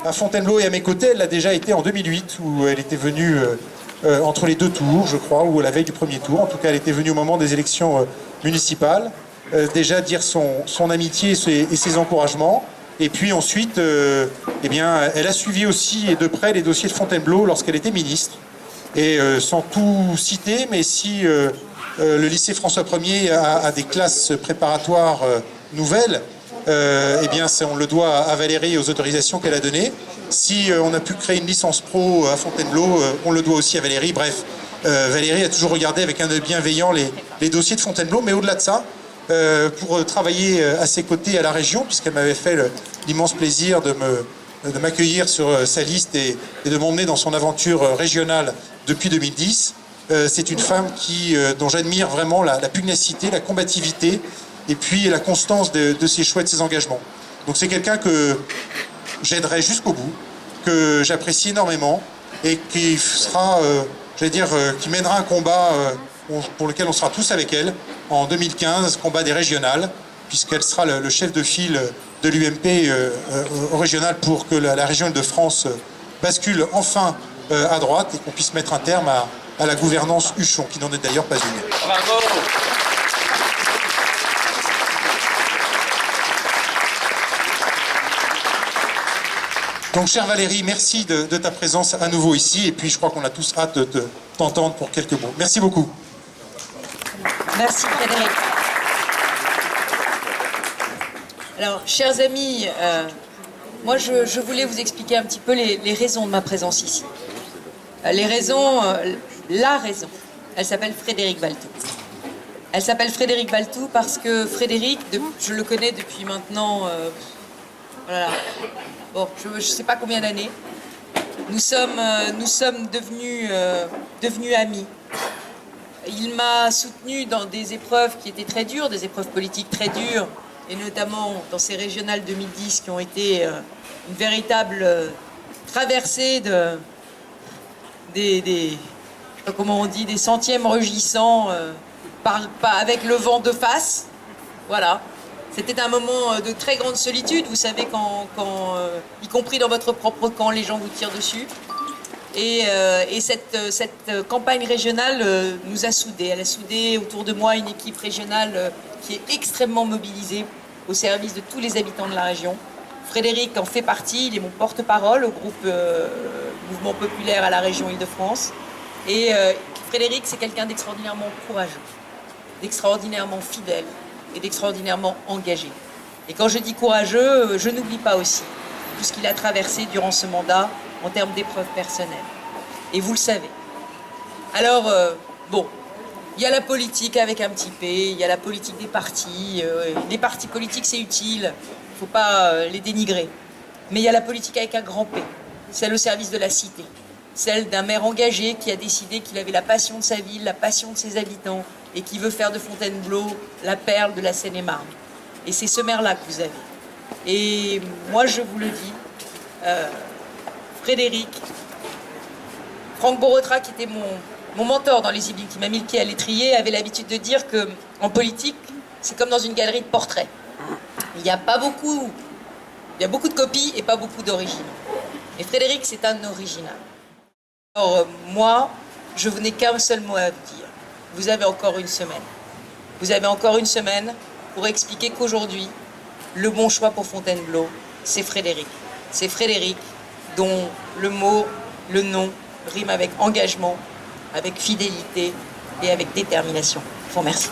à Fontainebleau et à mes côtés. Elle l'a déjà été en 2008, où elle était venue entre les deux tours, je crois, ou à la veille du premier tour. En tout cas, elle était venue au moment des élections municipales, déjà dire son amitié et ses encouragements. Et puis ensuite, eh bien, elle a suivi aussi et de près les dossiers de Fontainebleau lorsqu'elle était ministre. Et sans tout citer, mais si le lycée François Ier a des classes préparatoires nouvelles, eh bien, on le doit à Valérie et aux autorisations qu'elle a données. Si on a pu créer une licence pro à Fontainebleau, on le doit aussi à Valérie. Bref, Valérie a toujours regardé avec un œil bienveillant les dossiers de Fontainebleau, mais au-delà de ça, pour travailler à ses côtés à la région, puisqu'elle m'avait fait l'immense plaisir de m'accueillir sur sa liste et de m'emmener dans son aventure régionale depuis 2010. C'est une femme dont j'admire vraiment la pugnacité, la combativité et puis la constance de ses choix et de ses engagements. Donc c'est quelqu'un que j'aiderai jusqu'au bout, que j'apprécie énormément et qui sera, qui mènera un combat pour lequel on sera tous avec elle en 2015, combat des régionales, puisqu'elle sera le chef de file de l'UMP au régional pour que la région Île-de-France bascule enfin à droite et qu'on puisse mettre un terme à la gouvernance Huchon, qui n'en est d'ailleurs pas une. Bravo. Donc, chère Valérie, merci de ta présence à nouveau ici. Et puis, je crois qu'on a tous hâte de t'entendre pour quelques mots. Merci beaucoup. Merci, Frédéric. Alors, chers amis, moi, je voulais vous expliquer un petit peu les raisons de ma présence ici. Les raisons, la raison, elle s'appelle Frédéric Baltou. Elle s'appelle Frédéric Baltou parce que Frédéric, je le connais depuis maintenant... voilà. Bon, je ne sais pas combien d'années. Nous sommes devenus amis. Il m'a soutenu dans des épreuves qui étaient très dures, des épreuves politiques très dures, et notamment dans ces régionales 2010 qui ont été une véritable traversée je sais pas comment on dit, des centièmes rugissants avec le vent de face. Voilà. C'était un moment de très grande solitude, vous savez, quand y compris dans votre propre camp, les gens vous tirent dessus. Et cette campagne régionale nous a soudés. Elle a soudé autour de moi une équipe régionale qui est extrêmement mobilisée au service de tous les habitants de la région. Frédéric en fait partie, il est mon porte-parole au groupe Mouvement Populaire à la région Île-de-France. Et Frédéric, c'est quelqu'un d'extraordinairement courageux, d'extraordinairement fidèle et d'extraordinairement engagé. Et quand je dis courageux, je n'oublie pas aussi tout ce qu'il a traversé durant ce mandat en termes d'épreuves personnelles. Et vous le savez. Alors, bon, il y a la politique avec un petit P, il y a la politique des partis. Les partis politiques, c'est utile, il ne faut pas les dénigrer. Mais il y a la politique avec un grand P, celle au service de la cité. Celle d'un maire engagé qui a décidé qu'il avait la passion de sa ville, la passion de ses habitants, et qui veut faire de Fontainebleau la perle de la Seine-et-Marne. Et c'est ce maire-là que vous avez. Et moi, je vous le dis, Frédéric, Franck Borotra, qui était mon mentor dans les Yvelines, qui m'a mis le pied à l'étrier, avait l'habitude de dire qu'en politique, c'est comme dans une galerie de portraits. Il y a beaucoup de copies et pas beaucoup d'originaux. Et Frédéric, c'est un original. Alors, moi, je n'ai qu'un seul mot à vous dire. Vous avez encore une semaine. Vous avez encore une semaine pour expliquer qu'aujourd'hui, le bon choix pour Fontainebleau, c'est Frédéric. C'est Frédéric dont le mot, le nom, rime avec engagement, avec fidélité et avec détermination. Je vous remercie.